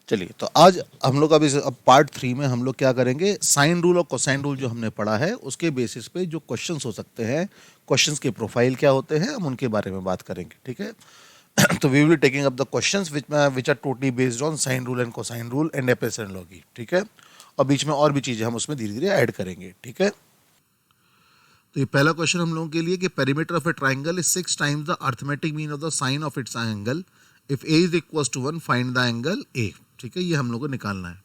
चलिए, तो आज हम लोग अब पार्ट 3 में हम लोग क्या करेंगे, साइन रूल और कोसाइन रूल जो हमने पढ़ा है उसके बेसिस पे जो क्वेश्चंस हो सकते हैं, क्वेश्चंस के प्रोफाइल क्या होते हैं, हम उनके बारे में बात करेंगे, ठीक है। तो we will taking up the questions which are totally based on sine rule and cosine rule and Napier's analogy, ठीक है। और बीच में और भी चीज़ें हम उसमें धीरे धीरे ऐड करेंगे, ठीक है। तो ये पहला क्वेश्चन हम लोगों के लिए कि perimeter of a triangle is 6 times the arithmetic mean of the sine of its angle, if A is equal to 1 find the angle A, ठीक है। ये हम लोग को निकालना है।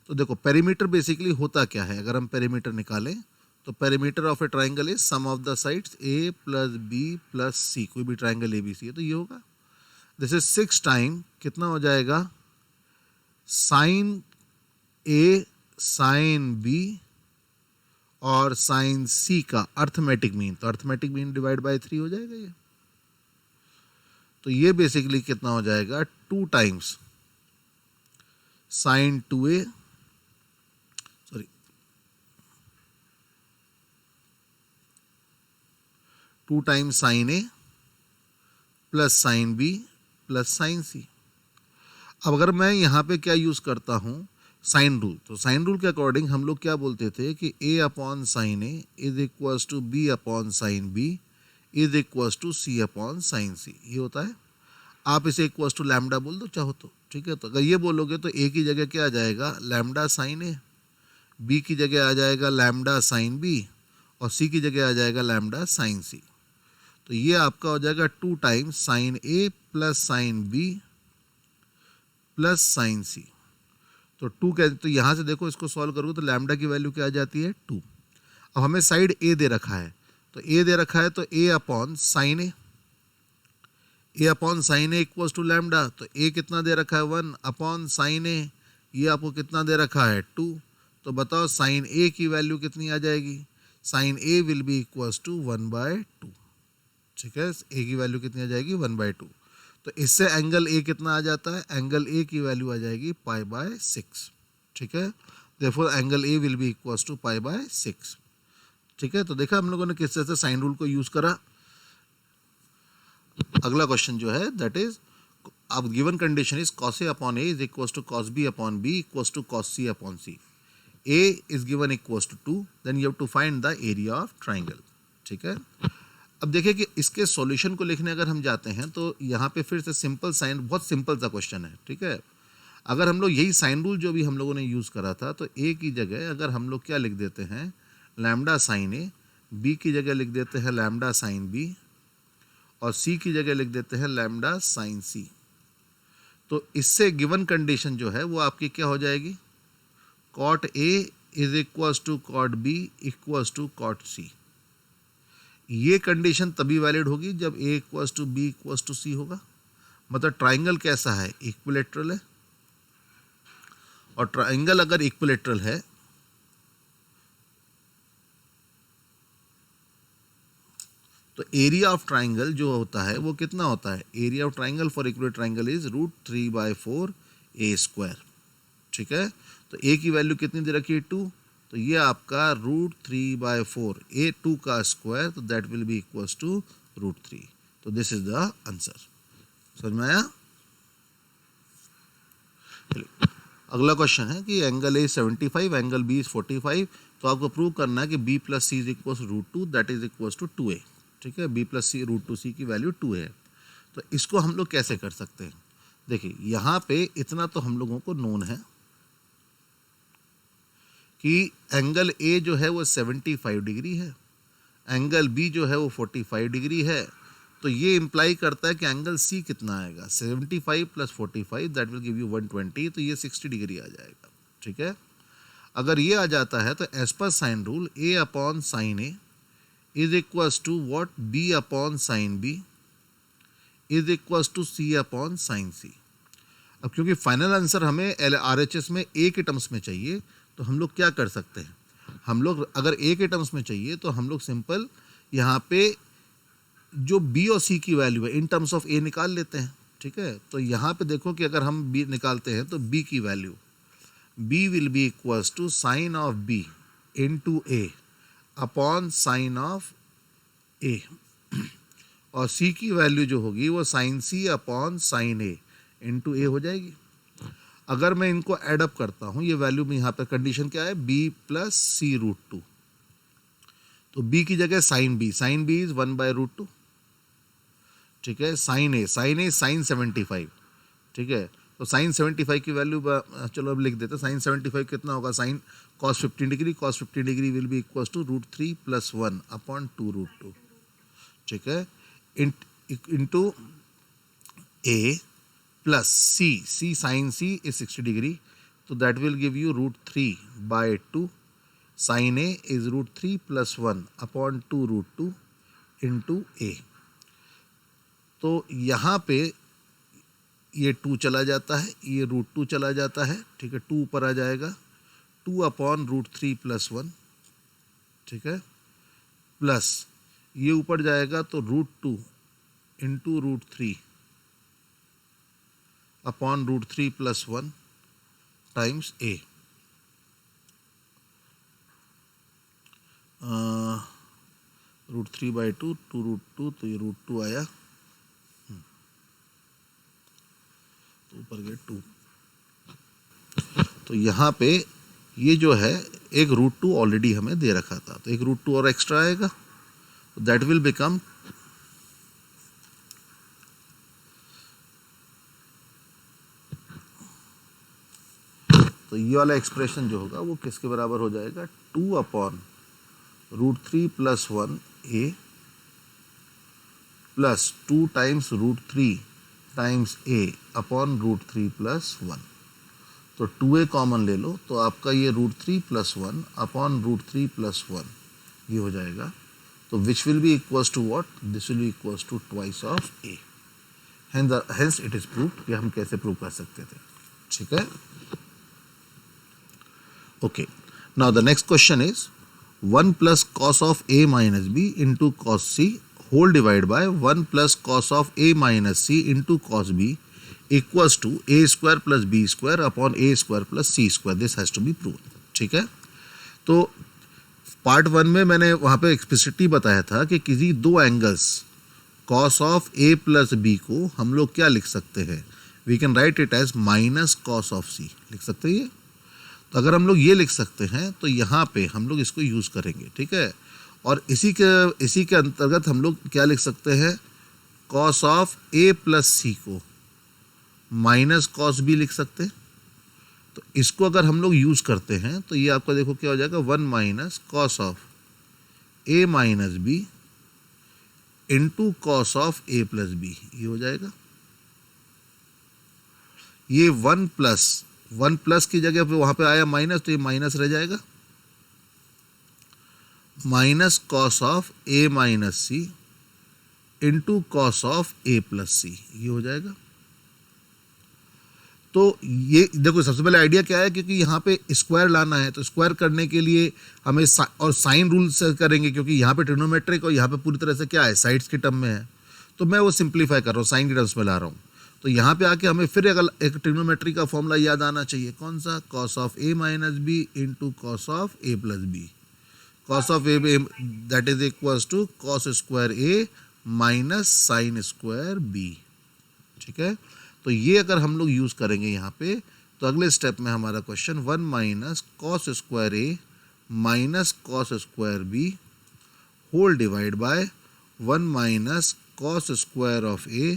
तो देखो पेरीमीटर बेसिकली होता क्या है, अगर हम पेरीमीटर निकालें तो perimeter of a triangle is sum of the sides A plus B plus C, कोई भी ट्राइंगल ए बी सी है तो ये होगा। दिस इज 6 टाइम कितना हो जाएगा, साइन ए साइन बी और साइन सी का अर्थमेटिक मीन, तो अर्थमेटिक मीन डिवाइड बाय 3 हो जाएगा ये। तो ये बेसिकली कितना हो जाएगा, 2 times sine 2a, sorry 2 times sine A plus sine B plus sine C. अब अगर मैं यहाँ पे क्या यूज करता हूँ, साइन रूल, तो साइन रूल के अकॉर्डिंग हम लोग क्या बोलते थे कि a upon sine A is equals to B upon sine B is equals to C upon sine C, ये होता है। आप इसे इक्वल्स टू लैम्डा बोल दो चाहो तो, ठीक है। तो अगर ये बोलोगे तो ए की जगह क्या आ जाएगा, लैम्डा साइन ए, बी की जगह आ जाएगा लैम्डा साइन बी और सी की जगह आ जाएगा लैम्डा साइन सी। तो ये आपका हो जाएगा 2 times sine A plus sine B plus sine सी। तो 2 क्या, तो यहाँ से देखो इसको सॉल्व करोगे तो लैम्डा की वैल्यू क्या आ जाती है, 2। अब हमें साइड ए दे रखा है, तो ए दे रखा है तो A upon sine A upon sine A equals to lambda, तो ए कितना दे रखा है 1 अपॉन साइन ए, ये आपको कितना दे रखा है 2। तो बताओ साइन ए की वैल्यू कितनी आ जाएगी, sine A will be equals to 1/2, ठीक है। ए की वैल्यू कितनी आ जाएगी 1/2। तो इससे एंगल ए कितना आ जाता है, एंगल ए की वैल्यू आ जाएगी π/6, ठीक है। Therefore angle A will be equals to π/6, ठीक है। तो देखा हम लोगों ने किस तरह से साइन रूल को यूज करा। अगला क्वेश्चन जो है दैट इज, अब given condition is cos a upon a is equals to cos b upon b equals to cos c upon c। a is given equals to 2, then you have to find the area of triangle, ठीक है। अब देखिए कि इसके solution को लिखने अगर हम जाते हैं तो यहाँ पे फिर से सिंपल साइन, बहुत सिंपल सा क्वेश्चन है, ठीक है। अगर हम लोग यही साइन रूल जो भी हम लोगों ने यूज़ करा था, तो ए की जगह अगर हम लोग क्या लिख देते हैं, लैम्डा साइन ए, बी की जगह लिख देते हैं लैम्डा साइन बी और सी की जगह लिख देते हैं लैम्डा साइन सी। तो इससे गिवन कंडीशन जो है वो आपकी क्या हो जाएगी, cot A is equals to cot B equals to cot C. ये कंडीशन तभी वैलिड होगी जब A equals to B equals to C होगा। मतलब ट्राइंगल कैसा है, इक्विलेटरल है, और ट्राइंगल अगर इक्विलेटरल है तो एरिया ऑफ ट्राइंगल जो होता है वो कितना होता है, area of triangle for equilateral triangle is √3/4 a², ठीक है। तो ए की वैल्यू कितनी दे रखी है 2, तो ये आपका √3/4 a2 का स्क्वायर, तो that will be equals to √3। तो दिस इज द आंसर। समझ में आया। अगला क्वेश्चन है कि angle A 75, angle B is 45, तो आपको प्रूव करना है कि B plus C is equals √2, that is equals to 2a, ठीक है। बी प्लस सी √2c की वैल्यू 2 है। तो इसको हम लोग कैसे कर सकते हैं, देखिए यहाँ पे इतना तो हम लोगों को नोन है कि एंगल ए जो है वो 75 डिग्री है, एंगल बी जो है वो 45 डिग्री है। तो ये इंप्लाई करता है कि एंगल सी कितना आएगा, 75 plus 45 that will give you 120, तो ये 60 डिग्री आ जाएगा, ठीक है। अगर ये आ जाता है तो एज पर sine rule A upon sine A is equals to what, B upon sine B is equals to C upon sine C. अब क्योंकि फाइनल आंसर हमें RHS में ए के टर्म्स में चाहिए, तो हम लोग क्या कर सकते हैं, हम लोग अगर ए के टर्म्स में चाहिए तो हम लोग सिंपल यहाँ पे जो बी और सी की वैल्यू है इन टर्म्स ऑफ ए निकाल लेते हैं, ठीक है। तो यहाँ पे देखो कि अगर हम बी निकालते हैं तो बी की value, B will be equals to sine of B into A upon sine of A, और सी की वैल्यू जो होगी वो sine C upon sine A into A हो जाएगी। अगर मैं इनको एडअप करता हूँ, ये वैल्यू में यहाँ पे कंडीशन क्या है, b प्लस सी रूट टू, तो b की जगह साइन b इज 1/√2, ठीक है। साइन ए साइन 75, ठीक है। तो साइन 75 की वैल्यू चलो अब लिख देते हैं। साइन 75 कितना होगा, sine cos 15 degree, cos 15 degree will be equal to √3 + 1 अपॉन 2√2, ठीक है, into A plus C sine C is 60 degree, तो that will give you √3/2, sine A is √3 + 1 अपॉन 2√2 इंटू ए। तो यहाँ पे ये 2 चला जाता है, ये √2 चला जाता है, ठीक है, 2 ऊपर आ जाएगा, 2 अपॉन √3 + 1, ठीक है, प्लस ये ऊपर जाएगा तो √2 इंटू √3 अपॉन √3 + 1 टाइम्स ए। √3/2 2√2, तो ये √2 आया, तो ऊपर गए 2। तो यहाँ पे ये जो है एक √2 ऑलरेडी हमें दे रखा था, तो एक √2 और एक्स्ट्रा आएगा, दैट विल बिकम तो ये वाला एक्सप्रेशन जो होगा वो किसके बराबर हो जाएगा, 2 अपॉन √3 + 1 ए प्लस 2 टाइम्स √3 टाइम्स ए अपॉन √3 + 1। तो 2a कॉमन ले लो, तो आपका ये √3 + 1 अपॉन √3 + 1 ये हो जाएगा। तो which will be equals to what, this will be equals to twice of A. Hence it is proved. ये हम कैसे प्रूव कर सकते थे, ठीक है। Okay, now the next question is 1 + cos of a minus b into cos c whole divided by 1 + cos of a minus c into cos b equals to a square plus b square upon a square plus c square. This has to be proved, ठीक है। तो part 1 में मैंने वहाँ पे explicitly बताया था कि किसी दो angles cos of a plus b को हम लोग क्या लिख सकते हैं, we can write it as minus cos of c लिख सकते हैं ये। तो अगर हम लोग ये लिख सकते हैं तो यहाँ पे हम लोग इसको यूज़ करेंगे, ठीक है। और इसी के अंतर्गत हम लोग क्या लिख सकते हैं, cos of a plus c को माइनस cos b लिख सकते हैं। तो इसको अगर हम लोग यूज़ करते हैं तो ये आपका देखो क्या हो जाएगा, 1 - cos of a minus b into cos of a plus b, ये हो जाएगा। ये 1 प्लस की जगह पे वहाँ पे आया माइनस, तो ये माइनस रह जाएगा, minus cos of a minus c into cos of a plus c, ये हो जाएगा। तो ये देखो सबसे पहले आइडिया क्या है, क्योंकि यहाँ पे स्क्वायर लाना है, तो स्क्वायर करने के लिए हमें और साइन रूल से करेंगे, क्योंकि यहाँ पे ट्रिग्नोमेट्रिक और यहाँ पे पूरी तरह से क्या है, साइड्स के टर्म में है। तो मैं वो सिंप्लीफाई कर रहा हूँ, साइन के टर्म्स में ला रहा हूँ। तो यहाँ पे आके हमें फिर एक ट्रिग्नोमेट्री का फॉर्मूला याद आना चाहिए, कौन सा, cos of a minus b into cos of a plus b। cos of a that is equals to cos square a minus sine square b, ठीक है। तो ये अगर हम लोग यूज़ करेंगे यहाँ पे, तो अगले स्टेप में हमारा question 1 - cos square a minus cos square b whole divide by 1 - cos square of a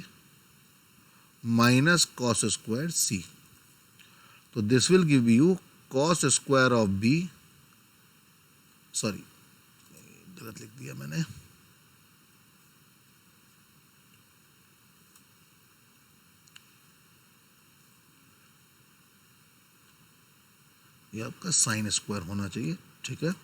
minus cos square c। तो this will give you cos square of b, sorry गलत लिख दिया मैंने, ये आपका साइन स्क्वायर होना चाहिए, ठीक है।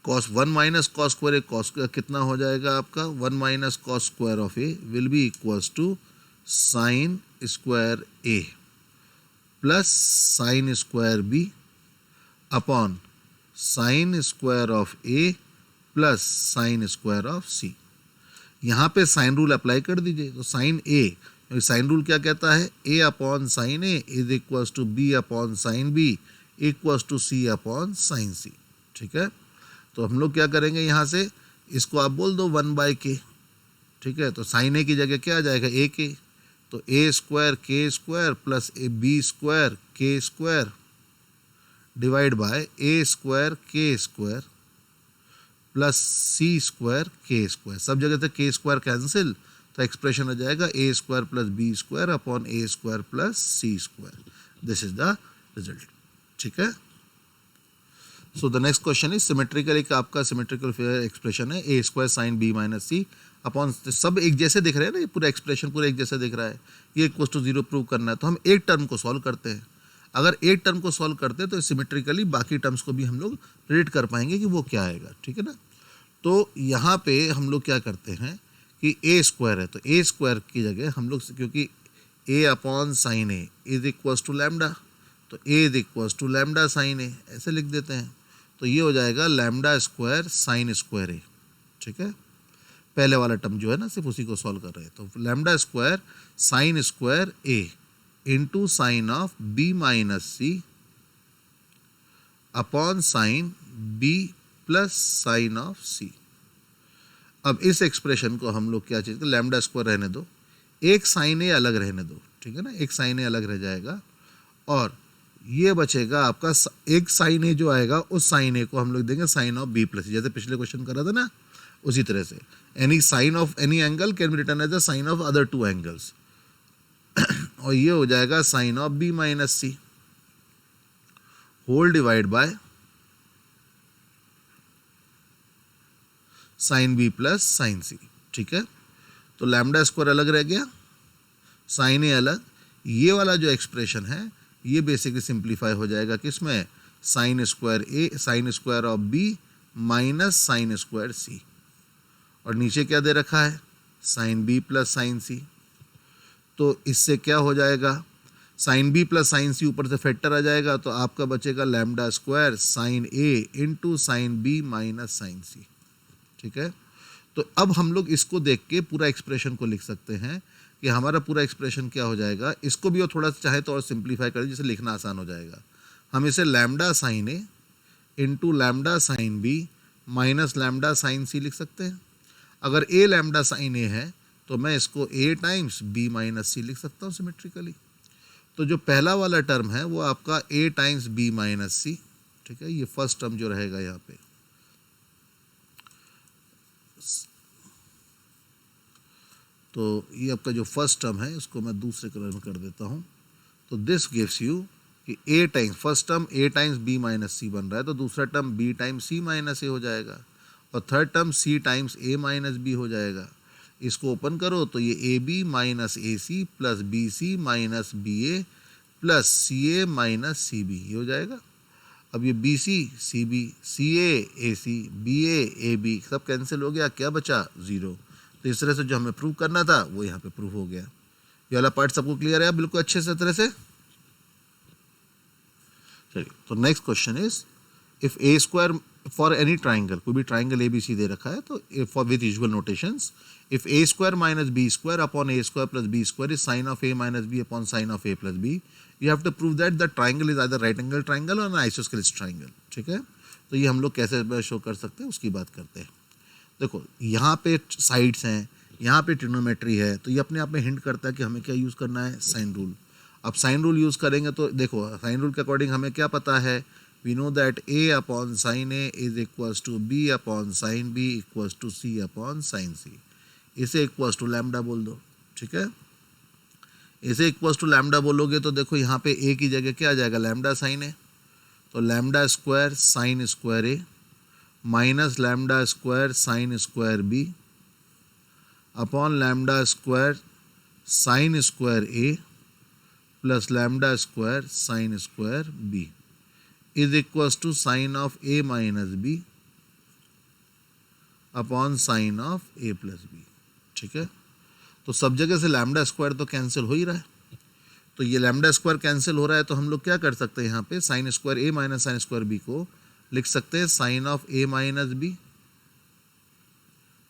cos 1 - cos square A, cos कितना हो जाएगा आपका, 1 - cos square of A will be equals to sine square A plus sine square B upon sine square of A plus sine square of C. यहाँ पे साइन रूल अप्लाई कर दीजिए, तो sign ए, sine rule क्या कहता है, a upon sine A is equals to b upon sine B equals to c upon sine सी, ठीक है। तो हम लोग क्या करेंगे, यहाँ से इसको आप बोल दो 1/k, ठीक है, तो साइन ए की जगह क्या आ जाएगा, ए के, तो ए स्क्वायर के square plus A B square के square divide by A square के स्क्वायर प्लस सी स्क्वायर के स्क्वायर। सब जगह से के स्क्वायर कैंसिल, तो एक्सप्रेशन हो जाएगा a square plus B square upon A square plus C square. This is the result. ठीक है, so the next question is symmetrical, एक आपका सिमेट्रिकल एक्सप्रेशन है a square sine b minus c upon, सब एक जैसे दिख रहे हैं ना, ये पूरा एक्सप्रेशन पूरा एक जैसा दिख रहा है, ये इक्वल टू 0 प्रूव करना है, तो हम एक टर्म को सॉल्व करते हैं। अगर एक टर्म को सॉल्व करते हैं तो सिमेट्रिकली बाकी टर्म्स को भी हम लोग प्रेडिक्ट कर पाएंगे कि वो क्या आएगा। ठीक है ना, तो यहाँ पे हम लोग क्या करते हैं कि ए स्क्वायर है, तो ए स्क्वायर की जगह हम लोग, क्योंकि a upon sine A is equals to lambda, तो a is equals to lambda sine a ऐसे लिख देते हैं, तो ये हो जाएगा lambda square sine square a. ठीक है, पहले वाला टर्म जो है ना सिर्फ उसी को सॉल्व कर रहे हैं, तो lambda square sine square a into sine of b minus c upon sine B plus sine of c. अब इस एक्सप्रेशन को हम लोग क्या चीज़, लैम्डा स्क्वायर रहने दो, एक साइन ए अलग रहने दो, ठीक है ना, एक साइन ए अलग रह जाएगा, और ये बचेगा आपका एक साइन ए जो आएगा, उस साइन ए को हम लोग देंगे साइन ऑफ बी प्लस, जैसे पिछले क्वेश्चन करा था ना, उसी तरह से any sine of any angle can be written as the sine of other two angles, और ये हो जाएगा sine of b minus c whole divide by sine B plus sine सी। ठीक है, तो लैम्डा स्क्वायर अलग रह गया, साइन ए अलग, ये वाला जो एक्सप्रेशन है ये बेसिकली सिंप्लीफाई हो जाएगा किसमें, sine square a sine square of b minus sine square c, और नीचे क्या दे रखा है, साइन बी प्लस साइन सी, तो इससे क्या हो जाएगा, sine B plus sine c ऊपर से फैक्टर आ जाएगा, तो आपका बचेगा lambda square sine a into sine b minus sine सी। ठीक है, तो अब हम लोग इसको देख के पूरा एक्सप्रेशन को लिख सकते हैं कि हमारा पूरा एक्सप्रेशन क्या हो जाएगा, इसको भी और थोड़ा सा चाहे तो और सिंप्लीफाई करें जिससे लिखना आसान हो जाएगा। हम इसे lambda sine a into lambda sine b minus lambda sine c लिख सकते हैं। अगर ए लैम्डा साइन ए है तो मैं इसको ए टाइम्स बी माइनस सी लिख सकता हूँ सिमेट्रिकली। तो जो पहला वाला टर्म है वो आपका ए टाइम्स बी माइनस सी, ठीक है, ये फर्स्ट टर्म जो रहेगा यहाँ पे, तो ये आपका जो फर्स्ट टर्म है इसको मैं दूसरे कलर में कर देता हूँ, तो दिस गिव्स यू कि a times first term a times b minus c बन रहा है, तो दूसरा term b times c minus a हो जाएगा, और third term c times a minus b हो जाएगा। इसको ओपन करो तो ये a b minus a c plus b c minus b a plus c a minus c b, ये हो जाएगा। अब ये b c b c a c B a B सब कैंसिल हो गया, क्या बचा, ज़ीरो। तो इस तरह से जो हमें प्रूव करना था वो यहाँ पे प्रूव हो गया। ये वाला पार्ट सबको क्लियर है बिल्कुल अच्छे से तरह से। चलिए, तो next question is if A square for any triangle, कोई भी ट्राइंगल ए बी सी दे रखा है, तो for with usual notations, if A square minus B square upon A square plus B square is sine of A minus B upon sine of A plus B, you have to prove that the triangle is either right angle triangle और isosceles triangle. ठीक है, तो ये हम लोग कैसे show कर सकते हैं उसकी बात करते हैं। देखो यहाँ पे साइड्स हैं, यहाँ पे ट्रिग्नोमेट्री है, तो ये अपने आप में हिंट करता है कि हमें क्या यूज़ करना है, साइन रूल। अब साइन रूल यूज़ करेंगे तो देखो साइन रूल के अकॉर्डिंग हमें क्या पता है, we know that a upon sine A is equals to B upon sine B equals to C upon sine c. इसे इक्वल्स टू लैम्डा बोल दो। ठीक है, इसे इक्वल्स टू लैम्डा बोलोगे तो देखो यहाँ पे ए की जगह क्या आ जाएगा, लैम्डा साइन ए, तो lambda square sine square A minus lambda square sine square B upon lambda square sine square A plus lambda square sine square B is equals to sine of A minus B upon sine of A plus B. ठीक है, तो सब जगह से lambda square तो cancel हो ही रहा है, तो ये लैम्डा स्क्वायर कैंसिल हो रहा है, तो हम लोग क्या कर सकते हैं, यहाँ पे sine square A minus sine square B को लिख सकते हैं sine of A minus B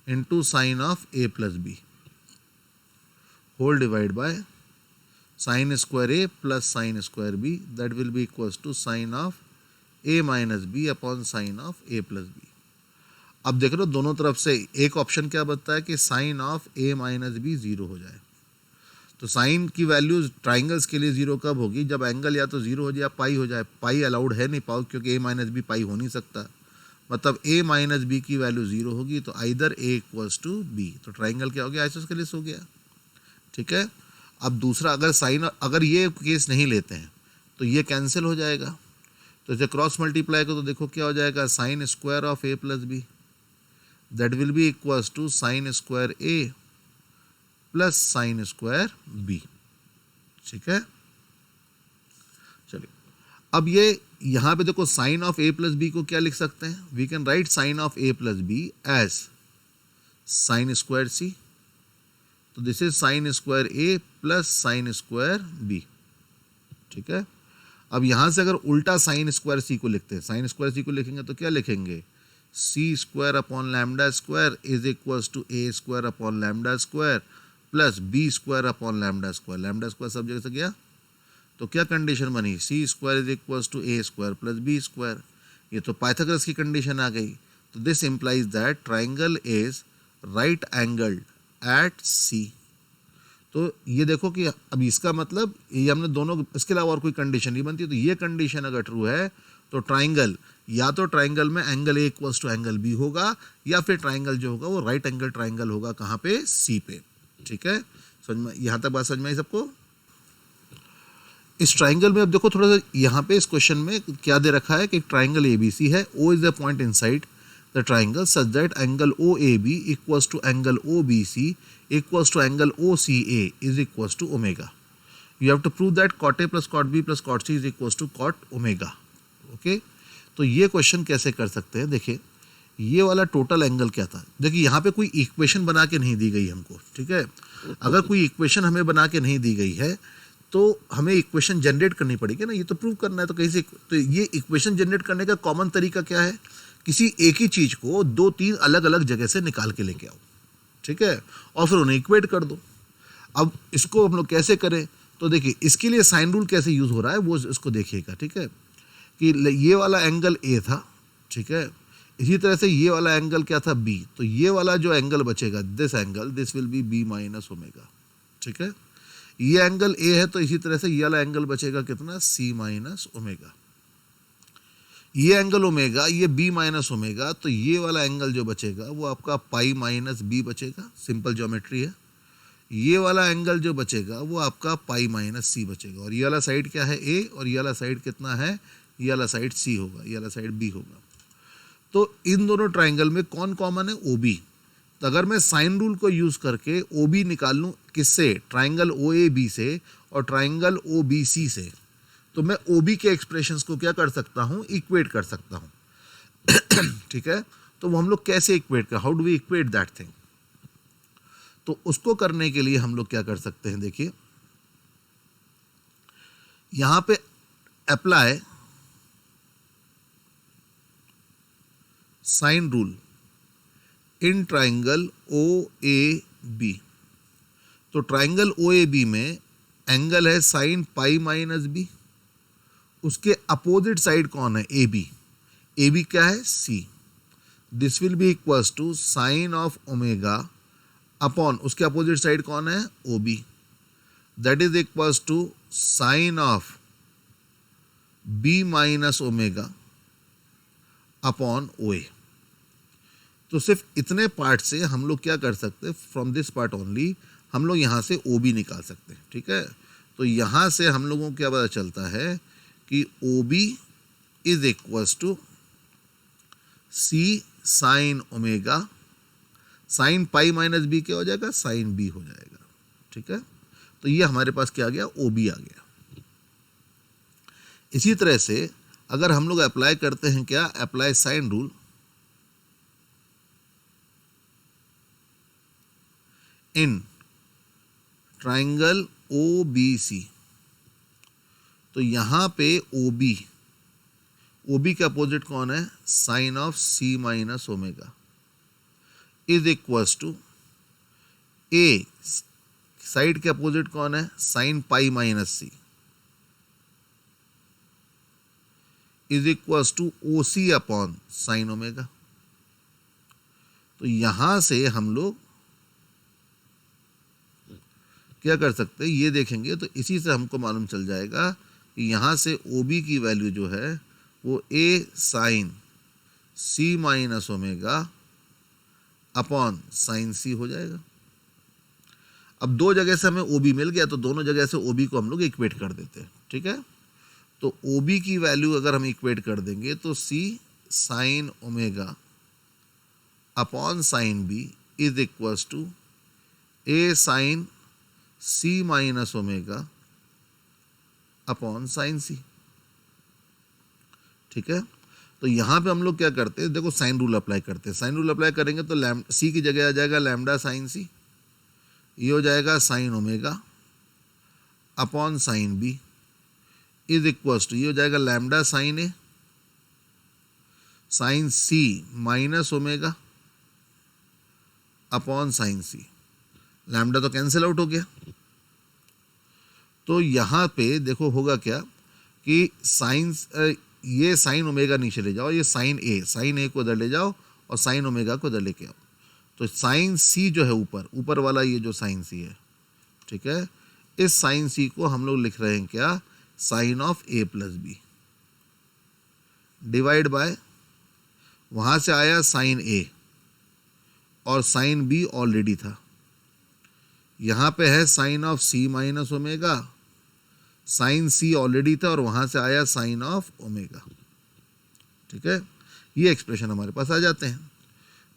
into sine of A plus B whole divide by sine square A plus sine square B, that will be equals to sine of A minus B upon sine of A plus B. अब देख लो दोनों तरफ से एक option क्या बताता है कि sine of A minus B zero हो जाए। तो साइन की वैल्यू ट्राइंगल्स के लिए जीरो कब होगी, जब एंगल या तो जीरो हो जाए या पाई हो जाए। पाई अलाउड है नहीं, पाओ क्योंकि ए माइनस बी पाई हो नहीं सकता, मतलब ए माइनस बी की वैल्यू जीरो होगी। तो either A equals to B, तो ट्राइंगल क्या हो गया, आइसोस्केलेस हो गया। ठीक है। अब दूसरा, अगर साइन, अगर ये केस नहीं लेते हैं तो ये कैंसिल हो जाएगा। तो इसे क्रॉस मल्टीप्लाई करो तो देखो क्या हो जाएगा, sine square of A plus b, that will be equals to sine square A plus sine square b. ठीक है। चलिए, अब ये यहां पे देखो sine of A plus b को क्या लिख सकते हैं, we can write sine of A plus b as sine square c. तो this is sine square A plus sine square b. ठीक है। अब यहां से अगर उल्टा साइन स्क्वायर सी को लिखते हैं, साइन स्क्वायर सी को लिखेंगे तो क्या लिखेंगे, c square upon lambda square is equals to a square upon lambda square plus B square upon lambda square. Lambda square सब जगह से गया, तो क्या कंडीशन बनी, c square is equals to a square plus B square. ये तो Pythagoras की कंडीशन आ गई। तो this implies that triangle is right angled at c. तो ये देखो कि अब इसका मतलब ये हमने दोनों, इसके अलावा और कोई कंडीशन नहीं बनती। तो ये कंडीशन अगर ट्रू है तो ट्राइंगल, या तो ट्राइंगल में angle A equals to angle B होगा, या फिर ट्राइंगल जो होगा वो राइट एंगल ट्राइंगल होगा। कहाँ पे, सी पे। ठीक है। समझ में, यहाँ तक बात समझ में आई सबको। इस ट्राइंगल में अब देखो थोड़ा सा यहाँ पे इस क्वेश्चन में क्या दे रखा है कि ट्राइंगल एबीसी है, O is the point inside the triangle such that angle O A B equals to angle O B C equals to angle O C A is equals to omega. You have to prove that cot A plus cot B plus cot C is equals to cot omega. Okay. तो ये question कैसे कर सकते हैं, देखिए ये वाला total angle क्या था। देखिए यहाँ पे कोई इक्वेशन बना के नहीं दी गई हमको। ठीक है। अगर कोई इक्वेशन हमें बना के नहीं दी गई है तो हमें इक्वेशन जनरेट करनी पड़ेगी ना, ये तो प्रूव करना है। तो कहीं से, तो ये इक्वेशन जनरेट करने का कॉमन तरीका क्या है, किसी एक ही चीज को दो तीन अलग अलग जगह से निकाल के लेके आओ। ठीक है। और फिर उन्हें इक्वेट कर दो। अब इसको हम लोग कैसे करें, तो देखिए इसके लिए साइन रूल कैसे यूज हो रहा है वो इसको देखिएगा। ठीक है। कि ये वाला एंगल ए था। ठीक है। इसी तरह से ये वाला एंगल क्या था, बी। तो ये वाला जो एंगल बचेगा, this angle, this will be B minus omega. ठीक है। ये एंगल ए है तो इसी तरह से ये वाला एंगल बचेगा कितना, सी माइनस ओमेगा। ये एंगल ओमेगा, ये बी माइनस ओमेगा, तो ये वाला एंगल जो बचेगा वो आपका पाई माइनस बी बचेगा। सिंपल ज्योमेट्री है। ये वाला एंगल जो बचेगा वो आपका पाई माइनस सी बचेगा। और ये वाला साइड क्या है, ए, और ये वाला साइड कितना है, ये वाला साइड सी होगा, ये वाला साइड बी होगा। तो इन दोनों ट्राइंगल में कौन कॉमन है, ओ बी। तो अगर मैं साइन रूल को यूज करके ओ बी निकाल लूँ, किससे, ट्राइंगल ओ ए बी से और ट्राइंगल ओ बी सी से, तो मैं ओ बी के एक्सप्रेशंस को क्या कर सकता हूँ, इक्वेट कर सकता हूँ। ठीक है। तो वो हम लोग कैसे इक्वेट कर, how do we equate that thing. तो उसको करने के लिए हम लोग क्या कर सकते हैं, देखिए यहां पे apply sine rule in triangle o A b. तो ट्राइंगल ओ ए बी में एंगल है साइन पाई माइनस बी, उसके अपोजिट साइड कौन है, ए बी। ए बी क्या है, c. This will be equals to sine of omega upon, उसके opposite side कौन है, o b, that is equals to sine of b minus omega upon o a. तो सिर्फ इतने पार्ट से हम लोग क्या कर सकते हैं, फ्रॉम दिस पार्ट ओनली हम लोग यहाँ से ओ बी निकाल सकते हैं। ठीक है। तो यहाँ से हम लोगों को क्या पता चलता है कि O B is equals to C sine omega, sine pi minus B क्या हो जाएगा, साइन बी हो जाएगा। ठीक है। तो ये हमारे पास क्या आ गया, ओ बी आ गया। इसी तरह से अगर हम लोग अप्लाई करते हैं क्या, apply sine rule in triangle O B C, तो यहां पे ओ बी के अपोजिट कौन है, sine of C minus omega is equals to A, side के अपोजिट कौन है, sine pi minus C is equals to O C upon sine omega. तो यहां से हम लोग क्या कर सकते हैं, ये देखेंगे तो इसी से हमको मालूम चल जाएगा कि यहां से OB की वैल्यू जो है वो A sine C minus omega upon sine C हो जाएगा। अब दो जगह से हमें OB मिल गया तो दोनों जगह से OB को हम लोग इक्वेट कर देते हैं, ठीक है। तो OB की वैल्यू अगर हम इक्वेट कर देंगे तो C sine omega upon sine B is equals to A sine C minus omega upon sine C, ठीक है। तो यहां पे हम लोग क्या करते हैं, देखो साइन रूल अप्लाई करते हैं। साइन रूल अप्लाई करेंगे तो C की जगह आ जाएगा लैम्डा साइन C, ये हो जाएगा sine omega upon sine B is equals to ये हो जाएगा lambda sine A sine C minus omega upon sine C। Lambda तो कैंसिल आउट हो गया। तो यहां पे देखो होगा क्या कि साइन ये साइन ओमेगा नीचे ले जाओ, ये साइन A को इधर ले जाओ और साइन ओमेगा को इधर लेके आओ। तो साइन C जो है ऊपर वाला ये जो साइन C है, ठीक है, इस साइन C को हम लोग लिख रहे हैं क्या, sine of A plus B divide by, वहां से आया साइन A और साइन B ऑलरेडी था, यहां पे है sine of C minus omega, sine C already था और वहां से आया साइन ऑफ ओमेगा, ठीक है। ये एक्सप्रेशन हमारे पास आ जाते हैं।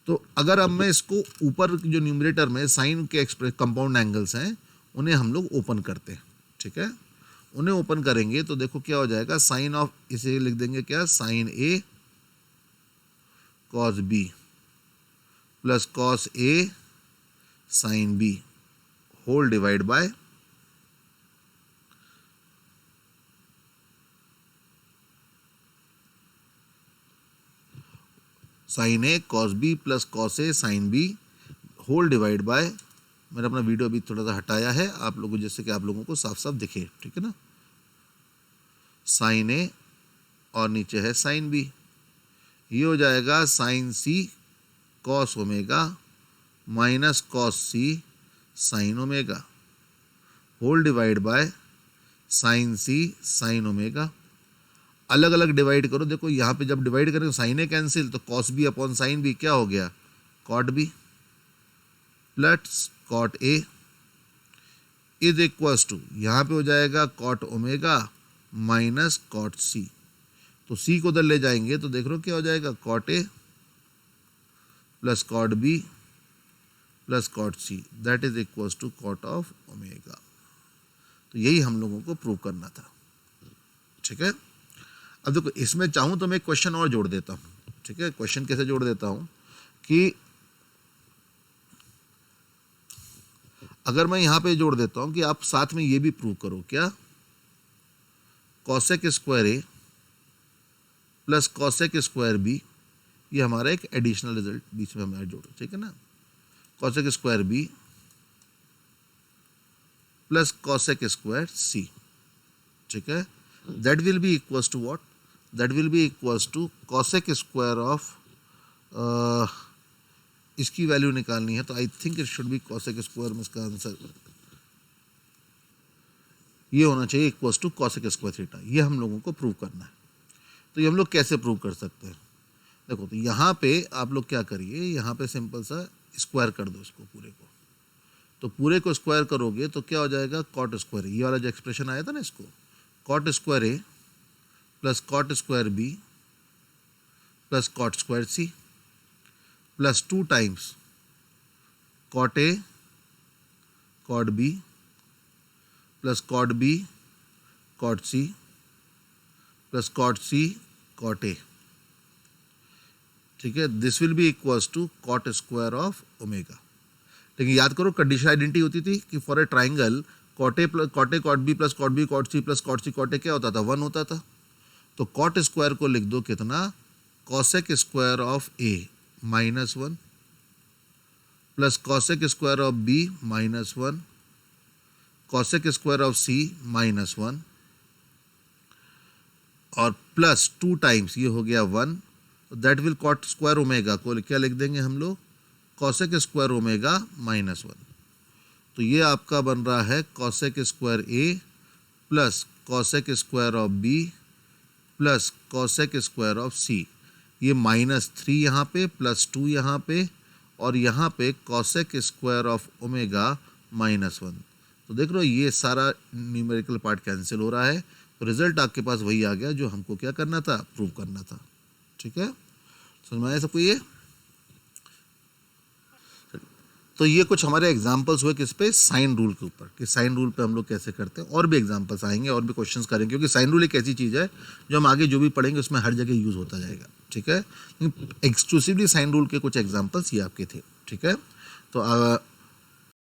तो अगर अब मैं इसको ऊपर जो न्यूमरेटर में साइन के कंपाउंड एंगल्स हैं उन्हें हम लोग ओपन करते हैं, ठीक है। उन्हें ओपन करेंगे तो देखो क्या हो जाएगा, साइन ऑफ, इसे लिख देंगे क्या, sine A cos B plus cos A sine B whole divide by sine A cos B plus cos A sine B whole divide by, मैंने अपना वीडियो अभी थोड़ा सा हटाया है आप लोगों, जैसे कि आप लोगों को साफ साफ दिखे, ठीक है ना। साइन A और नीचे है साइन B, ये हो जाएगा sine C cos omega minus cos C sine omega whole divide by sine C sine omega. अलग अलग डिवाइड करो, देखो यहाँ पे जब डिवाइड करें साइन A कैंसिल, तो cos B upon sine B क्या हो गया, cot B plus cot A is equals to, यहाँ पे हो जाएगा cot omega minus cot C। तो C को उधर ले जाएंगे तो देख रहे हो क्या हो जाएगा, cot A plus cot B plus cot C that is equals to cot of omega. तो यही हम लोगों को प्रूव करना था, ठीक है। अब देखो इसमें चाहूं तो मैं एक क्वेश्चन और जोड़ देता हूं, ठीक है। क्वेश्चन कैसे जोड़ देता हूं कि अगर मैं यहां पे जोड़ देता हूं कि आप साथ में ये भी प्रूव करो क्या, cosec square A plus cosec square B, ये हमारा एक एडिशनल रिजल्ट बीच में हमें जोड़ो, ठीक है ना। Cosec square B plus cosec square C, ठीक है, that will be equals to what, that will be equals to cosec square of, इसकी वैल्यू निकालनी है तो I think it should be cosec square में इसका आंसर ये होना चाहिए, equals to cosec square theta. ये हम लोगों को प्रूव करना है। तो ये हम लोग कैसे प्रूव कर सकते हैं, देखो तो यहाँ पे आप लोग क्या करिए, यहाँ पे सिंपल सा स्क्वायर कर दो इसको पूरे को, तो पूरे को स्क्वायर करोगे तो क्या हो जाएगा, कॉट स्क्वायर, ये वाला जो एक्सप्रेशन आया था ना, इसको cot square A plus cot square B plus cot square C plus 2 times cot A cot B plus cot B cot C plus cot C cot A, ठीक है। This will be equals to cot square of omega. लेकिन याद करो condition identity होती थी कि for a triangle cot A cot B plus cot B cot C plus cot C cot A क्या होता था, 1 होता था। तो कॉट स्क्वायर को लिख दो कितना, cosec square of A minus 1 plus cosec square of B minus 1 cosec square of C minus 1 और प्लस 2 टाइम्स ये हो गया 1, that will cot square omega को क्या लिख देंगे हम लोग, कॉसेक स्क्वायर ओमेगा माइनस 1। तो ये आपका बन रहा है cosec square A plus cosec square of b plus cosec square of c. ये -3 यहाँ पे +2 यहाँ पे और यहाँ पे कॉसेक स्क्वायर ऑफ ओमेगा -1। तो देख रहे हो ये सारा न्यूमेरिकल पार्ट कैंसिल हो रहा है। तो रिजल्ट आपके पास वही आ गया जो हमको क्या करना था, प्रूव करना था। ठीक है, समझ में आया सबको ये? तो ये कुछ हमारे एग्जांपल्स हुए किस पे, साइन रूल के ऊपर, कि साइन रूल पे हम लोग कैसे करते हैं। और भी एग्जांपल्स आएंगे और भी क्वेश्चंस करेंगे, क्योंकि साइन रूल एक ऐसी चीज़ है जो हम आगे जो भी पढ़ेंगे उसमें हर जगह यूज़ होता जाएगा। ठीक है, एक्सक्लूसिवली साइन रूल के कुछ एग्जांपल्स ये आपके थे। ठीक है, तो